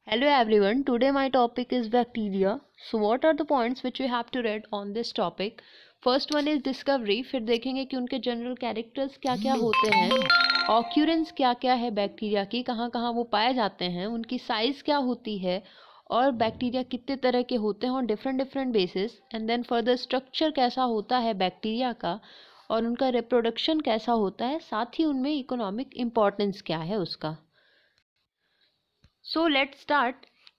Hello everyone, today my topic is bacteria. So what are the points which we have to read on this topic? First one is discovery, फिर देखेंगे कि उनके general characters क्या क्या होते हैं, occurrence क्या क्या है बैक्टीरिया की, कहाँ कहाँ वो पाए जाते हैं, उनकी साइज़ क्या होती है और बैक्टीरिया कितने तरह के होते हैं on different different basis, and then further structure कैसा होता है बैक्टीरिया का और उनका रिप्रोडक्शन कैसा होता है, साथ ही उनमें इकोनॉमिक इम्पोर्टेंस क्या है उसका। So let's start.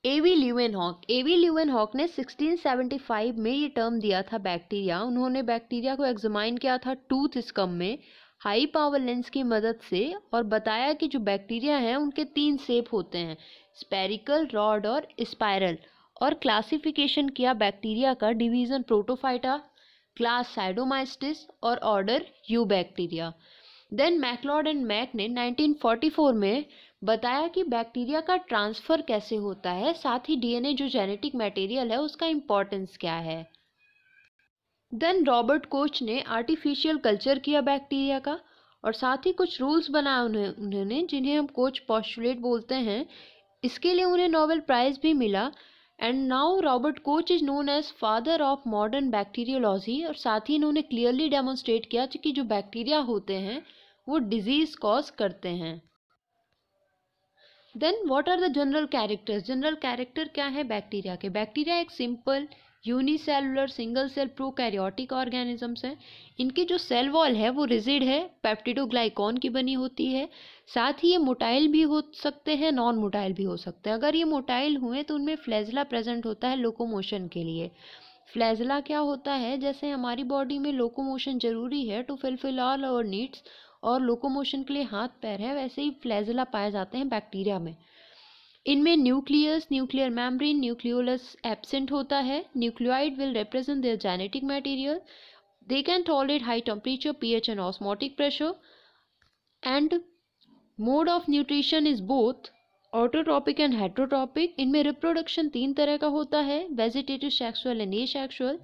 A V Leeuwenhoek ने 1675 में ये टर्म दिया था बैक्टीरिया। उन्होंने बैक्टीरिया को एग्जामाइन किया था टूथ स्कम में हाई पावर लेंस की मदद से और बताया कि जो बैक्टीरिया हैं उनके 3 शेप होते हैं, स्पेरिकल, रॉड और स्पाइरल, और क्लासिफिकेशन किया बैक्टीरिया का, डिवीजन प्रोटोफाइटा, क्लास साइडोमाइस्टिस और order eubacteria. Then MacLeod and Mac ने 1944 में बताया कि बैक्टीरिया का ट्रांसफ़र कैसे होता है, साथ ही डीएनए जो जेनेटिक मटेरियल है उसका इम्पोर्टेंस क्या है। देन रॉबर्ट कोच ने आर्टिफिशियल कल्चर किया बैक्टीरिया का और साथ ही कुछ रूल्स बनाए उन्होंने जिन्हें हम कोच पोस्टुलेट बोलते हैं। इसके लिए उन्हें नोबेल प्राइज़ भी मिला। And now Robert Koch is known as father of modern bacteriology. और साथ ही इन्होंने क्लियरली डेमोन्स्ट्रेट किया कि जो बैक्टीरिया होते हैं वो डिजीज़ कॉज करते हैं। Then what are the general characters. General character क्या है बैक्टीरिया के? बैक्टीरिया एक simple unicellular single cell prokaryotic organisms हैं। इनकी जो सेल वॉल है वो रिजिड है, पेप्टिडोग्लाइकॉन की बनी होती है। साथ ही ये मोटाइल भी हो सकते हैं, नॉन मोटाइल भी हो सकते हैं। अगर ये मोटाइल हुए तो उनमें फ्लैजला प्रेजेंट होता है लोकोमोशन के लिए। फ्लैजला क्या होता है? जैसे हमारी बॉडी में लोकोमोशन ज़रूरी है to fulfil all our needs और लोकोमोशन के लिए हाथ पैर है, वैसे ही फ्लैजला पाए जाते हैं बैक्टीरिया में। इनमें nucleus, nuclear membrane, nucleolus absent होता है। Nucleoid will represent there genetic material. They can tolerate high temperature, pH and osmotic pressure. And mode of nutrition is both autotrophic and heterotrophic. इनमें reproduction 3 तरह का होता है, vegetative, sexual and asexual.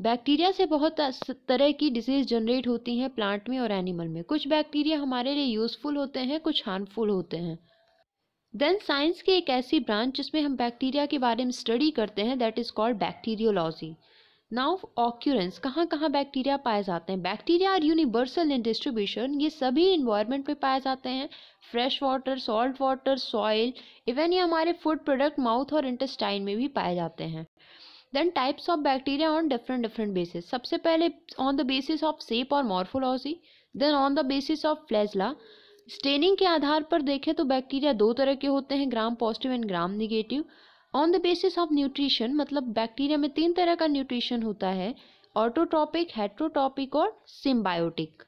Bacteria से बहुत तरह की डिजीज़ जनरेट होती हैं प्लांट में और एनिमल में। कुछ बैक्टीरिया हमारे लिए यूज़फुल होते हैं, कुछ हार्मफुल होते हैं। देन साइंस की एक ऐसी ब्रांच जिसमें हम बैक्टीरिया के बारे में स्टडी करते हैं, that is called bacteriology. Now occurrence, कहाँ कहाँ बैक्टीरिया पाए जाते हैं? Bacteria are universal in distribution. ये सभी इन्वायरमेंट में पाए जाते हैं, fresh water, salt water, soil, even ये हमारे फूड प्रोडक्ट, माउथ और इंटेस्टाइन में भी पाए जाते हैं। Then types of bacteria on different basis. सबसे पहले on the basis of shape और morphology, then on the basis of flagella. Staining के आधार पर देखें तो बैक्टीरिया 2 तरह के होते हैं, gram positive and gram negative. On the basis of nutrition, मतलब बैक्टीरिया में 3 तरह का न्यूट्रिशन होता है, ऑटोट्रॉपिक, हेटरोट्रॉपिक और symbiotic.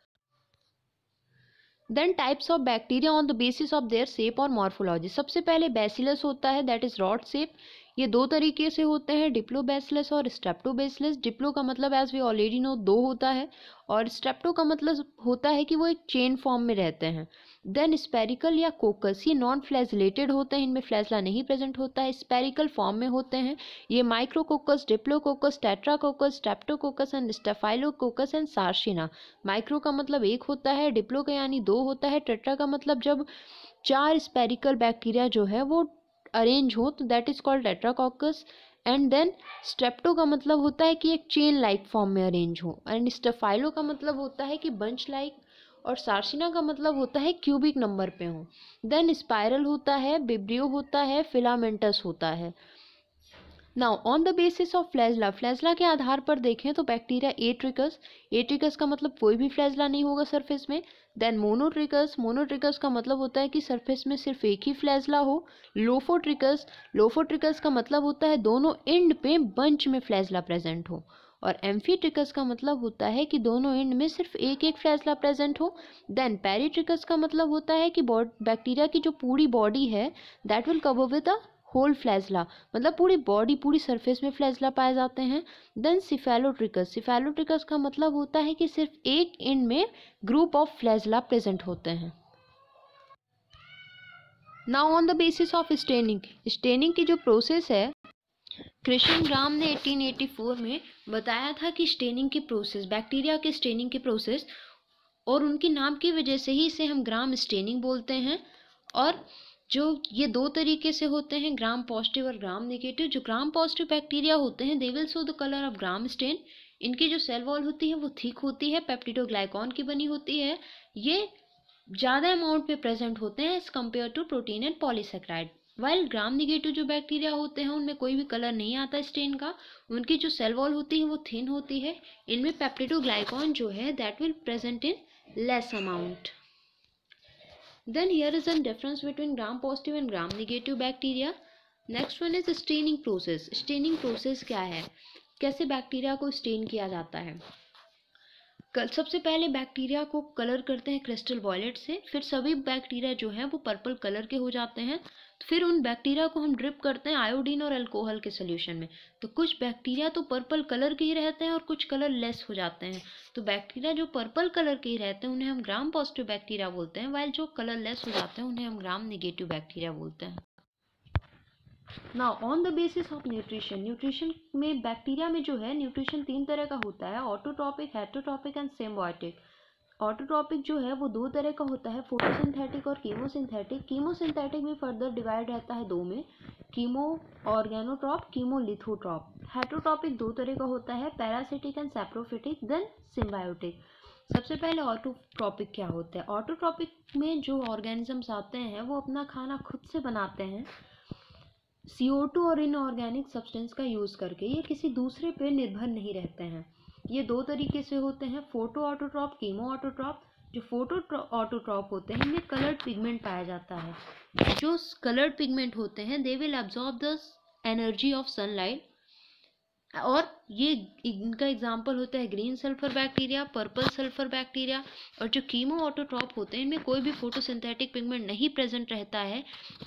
Then types of bacteria on the basis of their shape और मॉर्फोलॉजी। सबसे पहले बैसिलस होता है, दैट इज रॉड शेप। ये 2 तरीके से होते हैं, डिप्लोबैसिलस और स्ट्रेप्टोबैसिलस। डिप्लो का मतलब एज वी ऑलरेडी नो 2 होता है और स्ट्रेप्टो का मतलब होता है कि वो एक चेन फॉर्म में रहते हैं। देन स्पेरिकल या कोकस, ये नॉन फ्लैजलेटेड होते हैं, इनमें फ्लैजला नहीं प्रेजेंट होता है, स्पेरिकल फॉर्म में होते हैं। ये micrococcus, diplococcus, tetracoccus, streptococcus and staphylococcus and sarcina. Micro का मतलब 1 होता है, डिप्लो का यानी 2 होता है, टेट्रा का मतलब जब 4 स्पेरिकल बैक्टीरिया जो है वो अरेंज हो तो that is called tetracoccus. And then strepto का मतलब होता है कि एक चेन लाइक फॉर्म में अरेंज हो, एंड स्टेफाइलो का मतलब होता है कि बंच लाइक, और सार्सिना का मतलब होता है क्यूबिक नंबर पे हो। देन स्पाइरल होता है, बिब्रियो होता है, फिलामेंटस होता है। Now on the basis of flagella, flagella के आधार पर देखें तो बैक्टीरिया एट्रिकस, एट्रिकस का मतलब कोई भी फ्लैजला नहीं होगा सरफेस में। देन मोनोट्रिकस, मोनोट्रिकस का मतलब होता है कि सरफेस में सिर्फ एक ही फ्लैजला हो। लोफोट्रिकस, लोफोट्रिकस का मतलब होता है दोनों एंड पे बंच में फ्लैजला प्रेजेंट हो। और एम्फीट्रिकस का मतलब होता है कि दोनों एंड में सिर्फ एक एक फ्लैजला प्रेजेंट हो। देन पेरिट्रिकस का मतलब होता है कि बैक्टीरिया की जो पूरी बॉडी है that will cover with a whole flagella, मतलब पूरी बॉडी, पूरी सरफेस में फ्लैजला पाए जाते हैं। देन सिफेलोट्रिकस, सिफेलोट्रिकस का मतलब होता है कि सिर्फ एक एंड में ग्रुप ऑफ फ्लैजला प्रेजेंट होते हैं। Now on the basis of staining, staining की जो प्रोसेस है, कृष्ण ग्राम ने 1884 में बताया था कि स्टेनिंग की प्रोसेस, बैक्टीरिया के स्टेनिंग की प्रोसेस, और उनके नाम की वजह से ही इसे हम ग्राम स्टेनिंग बोलते हैं। और जो ये दो तरीके से होते हैं, ग्राम पॉजिटिव और ग्राम नेगेटिव। जो ग्राम पॉजिटिव बैक्टीरिया होते हैं, they will show the colour of gram stain. इनकी जो सेल वॉल होती है वो थिक होती है, पेप्टिडोग्लाइकॉन की बनी होती है। ये ज़्यादा अमाउंट पे प्रेजेंट होते हैं as compare to protein and polysaccharide. While gram negative जो बैक्टीरिया होते हैं उनमें कोई भी कलर नहीं आता स्टेन का। उनकी जो सेल वॉल होती है वो थिन होती है। इनमें पेप्टिडोग्लाइकॉन जो है that will present in less amount. Then here is a difference between gram positive and gram negative bacteria. Next one is staining process. Staining process क्या है, कैसे बैक्टीरिया को स्टेन किया जाता है। सबसे पहले बैक्टीरिया को कलर करते हैं क्रिस्टल वॉयलेट से, फिर सभी बैक्टीरिया जो हैं वो पर्पल कलर के हो जाते हैं। फिर उन बैक्टीरिया को हम ड्रिप करते हैं आयोडीन और अल्कोहल के सोल्यूशन में। तो कुछ बैक्टीरिया तो पर्पल कलर के ही रहते हैं और कुछ कलर लेस हो जाते हैं। तो बैक्टीरिया जो पर्पल कलर के ही रहते हैं उन्हें हम ग्राम पॉजिटिव बैक्टीरिया बोलते हैं, वाइल जो कलर लेस हो जाते हैं उन्हें हम ग्राम नेगेटिव बैक्टीरिया बोलते हैं। Now on the basis of nutrition, nutrition में बैक्टीरिया में जो है न्यूट्रिशन 3 तरह का होता है, autotrophic, heterotrophic and symbiotic. Autotrophic जो है वो 2 तरह का होता है, फोटोसिंथेटिक और कीमोसिंथेटिक। कीमोसिंथेटिक भी फर्दर डिवाइड रहता है 2 में, कीमो ऑर्गेनोट्रॉप, कीमोलिथोट्रॉप। हेटेरोट्रॉपिक 2 तरह का होता है, parasitic and saprophytic, then symbiotic. सबसे पहले ऑटोट्रॉपिक क्या होता है। ऑटोट्रॉपिक में जो ऑर्गेनिजम्स आते हैं वो अपना खाना खुद से बनाते हैं CO2 और इनऑर्गेनिक सब्सटेंस का यूज़ करके। ये किसी दूसरे पे निर्भर नहीं रहते हैं। ये 2 तरीके से होते हैं, फोटो ऑटोट्रॉप, कीमो ऑटोट्रॉप। जो फोटो ऑटोट्रॉप होते हैं इनमें कलर्ड पिगमेंट पाया जाता है। जो कलर्ड पिगमेंट होते हैं they will absorb the energy of sunlight, और ये इनका एग्जाम्पल होता है green sulphur bacteria, purple sulphur bacteria. और जो कीमो ऑटोट्रॉप होते हैं इनमें कोई भी फोटोसिंथेटिक पिगमेंट नहीं प्रेजेंट रहता है।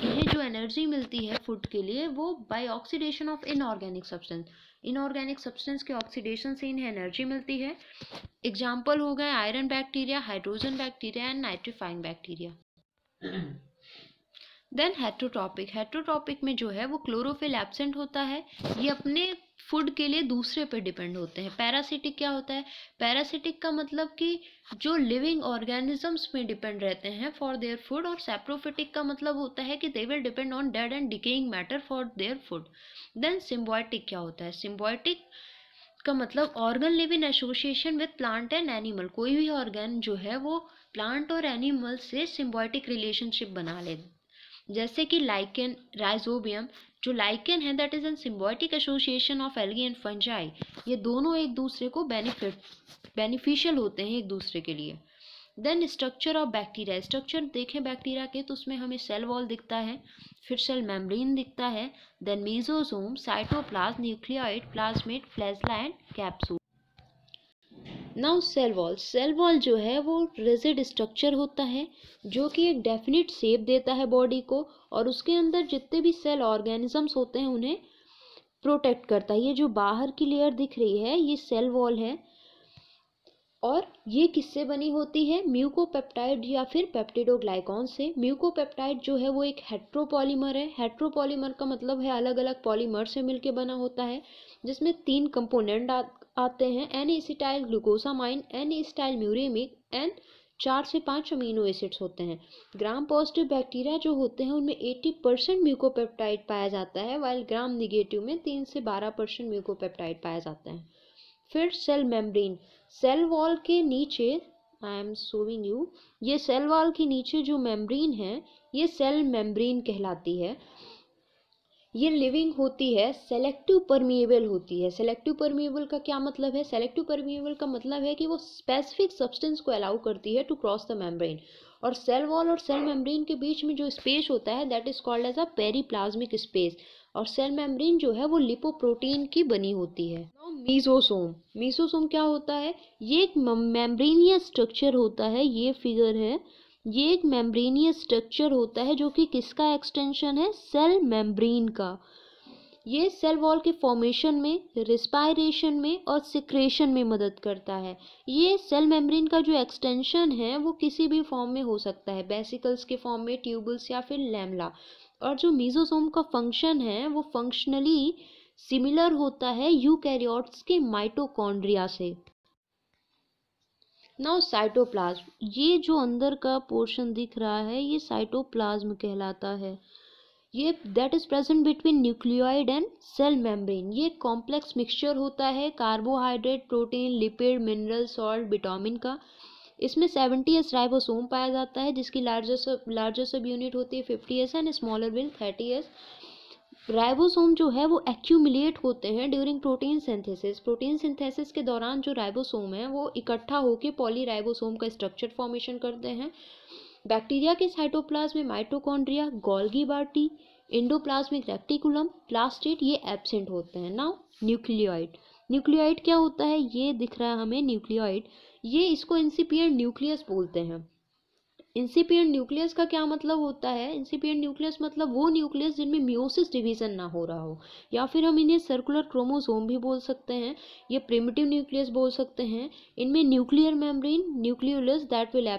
इन्हें जो एनर्जी मिलती है फूड के लिए वो by oxidation of inorganic substance, inorganic substance के ऑक्सीडेशन से इन्हें एनर्जी मिलती है। एग्जाम्पल हो गए iron bacteria, hydrogen bacteria and nitrifying bacteria. Then heterotrophic, heterotrophic में जो है वो क्लोरोफिल एब्सेंट होता है। ये अपने फूड के लिए दूसरे पे डिपेंड होते हैं। पैरासिटिक क्या होता है, पैरासिटिक का मतलब कि जो लिविंग ऑर्गेनिजम्स पे डिपेंड रहते हैं फॉर देयर फूड। और सैप्रोफिटिक का मतलब होता है कि they will depend on dead and decaying matter for their food. Then symbiotic क्या होता है, सिम्बायोटिक का मतलब organ live in association with plant and animal. कोई भी ऑर्गन जो है वो प्लांट और एनिमल से सिम्बायोटिक रिलेशनशिप बना ले, जैसे कि लाइकेन, राइजोबियम। जो लाइकेन है that is an symbiotic association of algae and fungi. ये दोनों एक दूसरे को बेनिफिशियल होते हैं एक दूसरे के लिए। Then structure of bacteria, structure देखें बैक्टीरिया के तो उसमें हमें सेल वॉल दिखता है, फिर सेल मेम्ब्रेन दिखता है, then mesosome, cytoplasm, nucleoid, plasmid, flagella and capsule. Now cell wall, cell wall जो है वो रिजिड स्ट्रक्चर होता है जो कि एक डेफिनिट शेप देता है बॉडी को, और उसके अंदर जितने भी सेल ऑर्गेनिजम्स होते हैं उन्हें प्रोटेक्ट करता है। ये जो बाहर की लेयर दिख रही है ये सेल वॉल है, और ये किससे बनी होती है, म्यूकोपेप्टाइड या फिर पेप्टिडोग्लाइकॉन से। म्यूकोपेप्टाइड जो है वो एक हेट्रोपॉलीमर है। हेट्रोपॉलीमर का मतलब है अलग अलग पॉलीमर से मिलके बना होता है, जिसमें 3 कंपोनेंट आते हैं, N acetyl glucosamine, N acetyl muramic and 4 से 5 अमीनो एसिड्स होते हैं। ग्राम पॉजिटिव बैक्टीरिया जो होते हैं उनमें 80% म्यूकोपेप्टाइड पाया जाता है, वाइल ग्राम निगेटिव में 3 से 12% म्यूकोपेप्टाइड पाया जाता है। फिर सेल मेम्ब्रेन, सेल वॉल के नीचे, आई एम शोइंग यू, ये सेल वॉल के नीचे जो मेम्ब्रेन है ये सेल मेम्ब्रेन कहलाती है। ये लिविंग होती है, सेलेक्टिव परमिएबल होती है। सेलेक्टिव परमिएबल का क्या मतलब है, सेलेक्टिव परमिएबल का मतलब है कि वो स्पेसिफिक सब्सटेंस को अलाउ करती है टू क्रॉस द मेम्ब्रेन। और सेल वॉल और सेल मेम्ब्रेन के बीच में जो स्पेस होता है that is called as a periplasmic space. और सेल मेम्ब्रेन जो है वो लिपोप्रोटीन की बनी होती है। मीसोसोम, मीसोसोम क्या होता है, ये एक मेम्ब्रेनियस स्ट्रक्चर होता है। ये फिगर है, ये एक मेम्ब्रेनियस स्ट्रक्चर होता है जो कि किसका एक्सटेंशन है, सेल मेम्ब्रेन का। ये सेल वॉल के फॉर्मेशन में, रिस्पायरेशन में और सिक्रेशन में मदद करता है। ये सेल मेम्ब्रेन का जो एक्सटेंशन है वो किसी भी फॉर्म में हो सकता है, बेसिकल्स के फॉर्म में, ट्यूबल्स या फिर लैमला। और जो मीसोसोम का फंक्शन है वो फंक्शनली सिमिलर होता है यूकैरियोट्स के माइटोकॉन्ड्रिया से। नाउ साइटोप्लाज्म, ये जो अंदर का पोर्शन दिख रहा है ये साइटोप्लाज्म कहलाता है। ये that is present between nucleoid and cell membrane. ये कॉम्प्लेक्स मिक्सचर होता है carbohydrate, protein, lipid, mineral, salt, vitamin का। इसमें 70s राइबोसोम पाया जाता है जिसकी लार्जर सब यूनिट होती है 50s and smaller will 30s। Ribosome जो है वो एक्यूमुलेट होते हैं during protein synthesis. Protein synthesis के दौरान जो राइबोसोम है वो इकट्ठा होकर पॉलीराइबोसोम का स्ट्रक्चर फॉर्मेशन करते हैं। बैक्टीरिया के साइटोप्लाज्म में माइटोकॉन्ड्रिया, गोल्गी बाटी, एंडोप्लाज्मिक रेटिकुलम, प्लास्टिड ये एब्सेंट होते हैं। नाउ न्यूक्लियोइड, न्यूक्लियोइड क्या होता है, ये दिख रहा है हमें न्यूक्लियोइड। ये इसको इंसिपिएंट न्यूक्लियस बोलते हैं। इंसिपिएंट न्यूक्लियस का क्या मतलब होता है, इंसिपिएंट न्यूक्लियस मतलब वो न्यूक्लियस जिनमें मियोसिस डिवीजन ना हो रहा हो, या फिर हम इन्हें सर्कुलर क्रोमोसोम भी बोल सकते हैं, ये प्रिमिटिव न्यूक्लियस बोल सकते हैं। इनमें nuclear membrane, nucleolus that will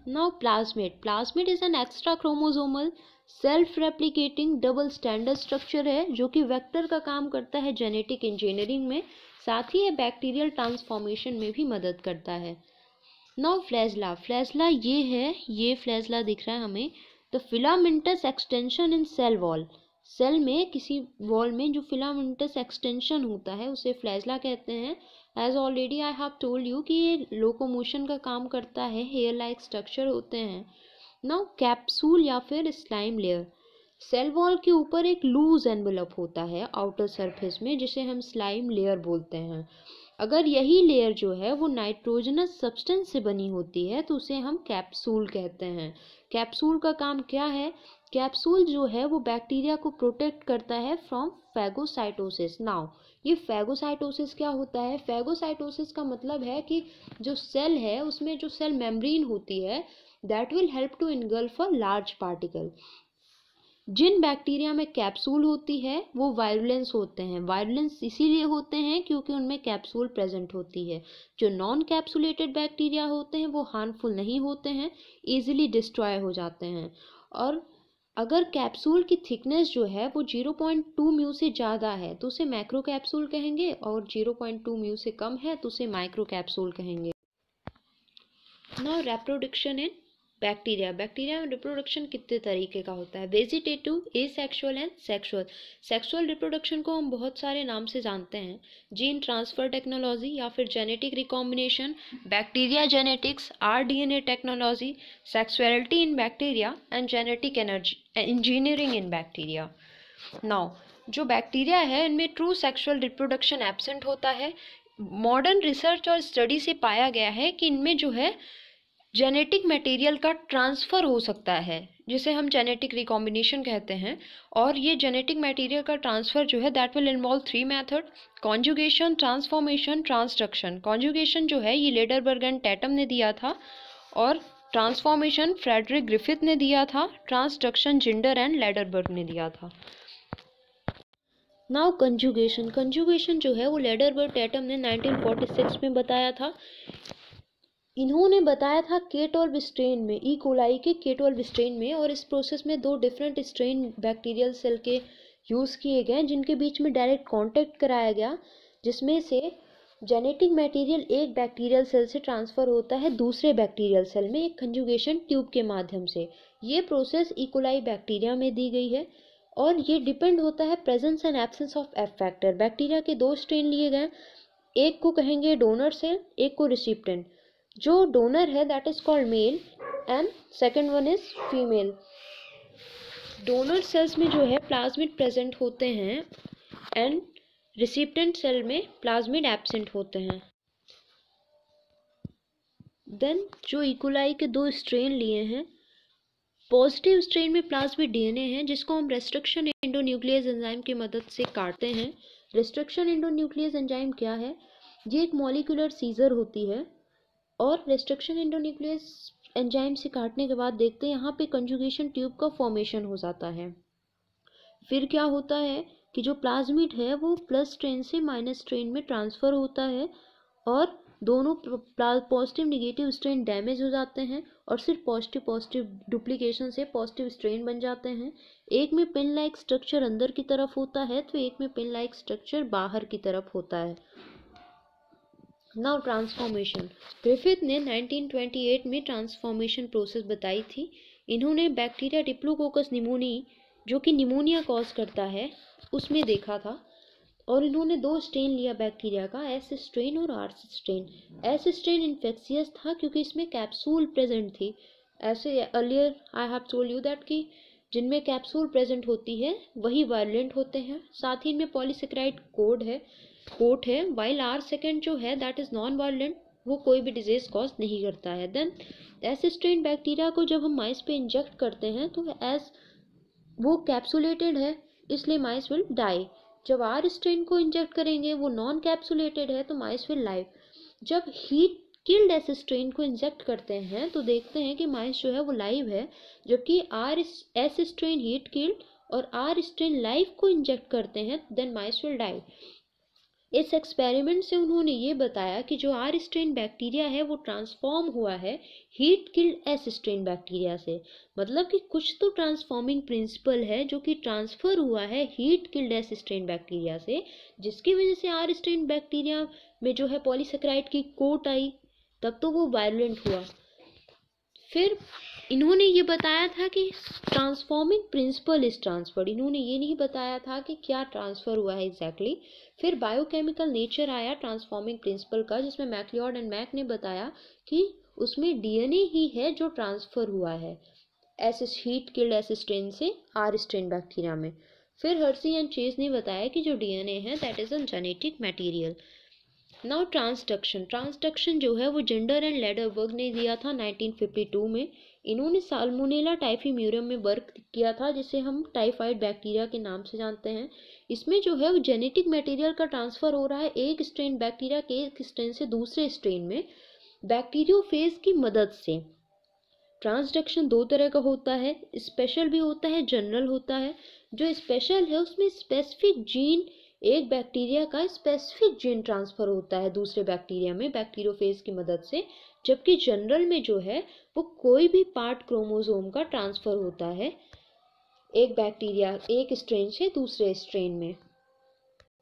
now plasmid, plasmid is an extra chromosomal self replicating double standard structure है जो कि वेक्टर का काम करता है जेनेटिक इंजीनियरिंग में, साथ ही ये बैक्टीरियल ट्रांसफॉर्मेशन में भी मदद करता है। नाउ फ्लैजला, फ्लैजला ये है, ये फ्लैजला दिख रहा है हमें। The filamentous extension in cell wall, cell में किसी वॉल में जो फिलामेंटस एक्सटेंशन होता है उसे फ्लैजला कहते हैं। As already I have told you कि ये लोकोमोशन का काम करता है, हेयर लाइक स्ट्रक्चर होते हैं। नाउ कैप्सूल या फिर स्लाइम लेयर, सेल वॉल के ऊपर एक लूज एनवेलप होता है आउटर सरफेस में जिसे हम स्लाइम लेयर बोलते हैं। अगर यही लेयर जो है वो नाइट्रोजनस सब्सटेंस से बनी होती है तो उसे हम कैप्सूल कहते हैं। कैप्सूल का काम क्या है, कैप्सूल जो है वो बैक्टीरिया को प्रोटेक्ट करता है फ्रॉम फैगोसाइटोसिस। नाउ ये फैगोसाइटोसिस क्या होता है, फैगोसाइटोसिस का मतलब है कि जो सेल है उसमें जो सेल मेम्ब्रेन होती है that will help to engulf a large particle. जिन बैक्टीरिया में कैप्सूल होती है वो वायरुलेंस होते हैं, वायरुलेंस इसीलिए होते हैं क्योंकि उनमें कैप्सूल प्रेजेंट होती है। जो नॉन कैप्सुलेटेड बैक्टीरिया होते हैं वो हार्मफुल नहीं होते हैं, इजीली डिस्ट्रॉय हो जाते हैं। और अगर कैप्सूल की थिकनेस जो है वो 0.2 म्यू से ज़्यादा है तो उसे मैक्रो कैप्सूल कहेंगे, और 0.2 म्यू से कम है तो उसे माइक्रो कैप्सूल कहेंगे। Now reproduction in bacteria, bacteria में रिप्रोडक्शन कितने तरीके का होता है, vegetative, asexual and sexual. Sexual reproduction को हम बहुत सारे नाम से जानते हैं, जीन ट्रांसफर टेक्नोलॉजी या फिर genetic recombination, bacteria genetics, rDNA technology, sexuality in bacteria and genetic energy engineering in bacteria. Now जो बैक्टीरिया है इनमें ट्रू सेक्सुअल रिप्रोडक्शन एब्सेंट होता है। मॉडर्न रिसर्च और स्टडी से पाया गया है कि इनमें जो है जेनेटिक मटेरियल का ट्रांसफ़र हो सकता है जिसे हम जेनेटिक रिकॉम्बिनेशन कहते हैं। और ये जेनेटिक मटेरियल का ट्रांसफ़र जो है that will involve 3 method, conjugation, transformation, transduction. Conjugation जो है ये लेडरबर्ग एंड टैटम ने दिया था, और ट्रांसफॉर्मेशन फ्रेडरिक ग्रिफिथ ने दिया था, ट्रांसडक्शन जिंडर एंड लेडरबर्ग ने दिया था। नाउ कंजुगेशन, कंजुगेशन जो है वो लेडरबर्ग टैटम ने 1946 में बताया था। इन्होंने बताया था K12 स्ट्रेन में, ई कोलाई के K12 स्ट्रेन में, और इस प्रोसेस में 2 डिफरेंट स्ट्रेन बैक्टीरियल सेल के यूज़ किए गए जिनके बीच में डायरेक्ट कांटेक्ट कराया गया, जिसमें से जेनेटिक मटेरियल एक बैक्टीरियल सेल से ट्रांसफ़र होता है दूसरे बैक्टीरियल सेल में एक कंजुगेशन ट्यूब के माध्यम से। ये प्रोसेस ई कोलाई बैक्टीरिया में दी गई है और ये डिपेंड होता है presence and absence of F factor. Bacteria के 2 स्ट्रेन लिए गए, एक को कहेंगे डोनर सेल, एक को रिसिप्टेंट। जो डोनर है that is called male and second one is female. Donor cells में जो है प्लाज्मिड प्रेजेंट होते हैं एंड रिसिप्टेंट सेल में प्लाज्मिड एब्सेंट होते हैं। देन जो इकोलाई के 2 स्ट्रेन लिए हैं, पॉजिटिव स्ट्रेन में प्लाज्मिड डीएनए है जिसको हम रेस्ट्रिक्शन एंडोन्यूक्लियस एंजाइम की मदद से काटते हैं। रेस्ट्रिक्शन एंडोन्यूक्लियस एंजाइम क्या है, ये एक मॉलिक्यूलर सीजर होती है, और रेस्ट्रिक्शन एंडोन्यूक्लियस एंजाइम से काटने के बाद देखते हैं यहाँ पे कंजुगेशन ट्यूब का फॉर्मेशन हो जाता है। फिर क्या होता है कि जो प्लाज्मिड है वो प्लस स्ट्रेन से माइनस स्ट्रेन में ट्रांसफ़र होता है, और दोनों पॉजिटिव निगेटिव स्ट्रेन डैमेज हो जाते हैं और सिर्फ पॉजिटिव पॉजिटिव डुप्लीकेशन से पॉजिटिव स्ट्रेन बन जाते हैं। एक में पिन लाइक स्ट्रक्चर अंदर की तरफ होता है तो एक में पिन लाइक स्ट्रक्चर बाहर की तरफ होता है। नाउ ट्रांसफॉर्मेशन, ग्रिफिथ ने 1928 में ट्रांसफॉर्मेशन प्रोसेस बताई थी। इन्होंने बैक्टीरिया डिप्लोकोकस निमोनी जो कि निमोनिया कॉज करता है उसमें देखा था, और इन्होंने 2 स्ट्रेन लिया बैक्टीरिया का, एस स्ट्रेन और R strain. S strain infectious था क्योंकि इसमें कैप्सूल प्रेजेंट थी। ऐसे earlier I have told you that कि जिनमें कैप्सूल प्रेजेंट होती है वही वायलेंट होते हैं, साथ ही इनमें पॉलीसेकेराइड कोट है, वाइल आर सेकेंड जो है दैट इज नॉन वायलेंट, वो कोई भी डिजीज कॉज नहीं करता है। देन एस स्ट्रेन बैक्टीरिया को जब हम माइस पे इंजेक्ट करते हैं तो एज वो कैप्सुलेटेड है इसलिए माइस विल डाई। जब आर स्ट्रेन को इंजेक्ट करेंगे वो नॉन कैप्सुलेटेड है तो माइस विल लाइव। जब हीट किल्ड एस स्ट्रेन को इंजेक्ट करते हैं तो देखते हैं कि माइस जो है वो लाइव है, जबकि एस स्ट्रेन हीट किल्ड और आर स्ट्रेन लाइव को इंजेक्ट करते हैं देन माइस विल डाई। इस एक्सपेरिमेंट से उन्होंने ये बताया कि जो आर स्ट्रेन बैक्टीरिया है वो ट्रांसफॉर्म हुआ है heat killed S strain bacteria से। मतलब कि कुछ तो ट्रांसफॉर्मिंग प्रिंसिपल है जो कि ट्रांसफर हुआ है heat killed S strain bacteria से, जिसकी वजह से आर स्ट्रेन बैक्टीरिया में जो है पॉलीसेकेराइड की कोट आई, तब तो वो वायलेंट हुआ। फिर इन्होंने ये बताया था कि ट्रांसफॉर्मिंग प्रिंसिपल इज ट्रांसफर्ड, इन्होंने ये नहीं बताया था कि क्या ट्रांसफर हुआ है एग्जैक्टली। फिर बायोकेमिकल नेचर आया ट्रांसफॉर्मिंग प्रिंसिपल का, जिसमें मैक्लियोड एंड मैक ने बताया कि उसमें डीएनए ही है जो ट्रांसफर हुआ है S heat killed S strain से आर स्ट्रेन बैक्टीरिया में। फिर हर्सी एंड चेज ने बताया कि जो डीएनए है that is a genetic material. Now transduction जो है वो जेंडर एंड लेडरबर्ग ने दिया था 1952 में। इन्होंने साल्मोनेला टाइफीम्यूरम में वर्क किया था जिसे हम टाइफाइड बैक्टीरिया के नाम से जानते हैं। इसमें जो है वो जेनेटिक मटेरियल का ट्रांसफर हो रहा है एक स्ट्रेन बैक्टीरिया के एक स्ट्रेन से दूसरे स्ट्रेन में बैक्टीरियोफेज की मदद से। ट्रांसडक्शन 2 तरह का होता है, स्पेशल भी होता है, जनरल होता है। जो स्पेशल है उसमें स्पेसिफिक जीन, एक बैक्टीरिया का स्पेसिफिक जीन ट्रांसफर होता है दूसरे बैक्टीरिया में बैक्टीरियोफेज की मदद से, जबकि जनरल में जो है वो कोई भी पार्ट क्रोमोसोम का ट्रांसफर होता है एक बैक्टीरिया एक स्ट्रेन से दूसरे स्ट्रेन में।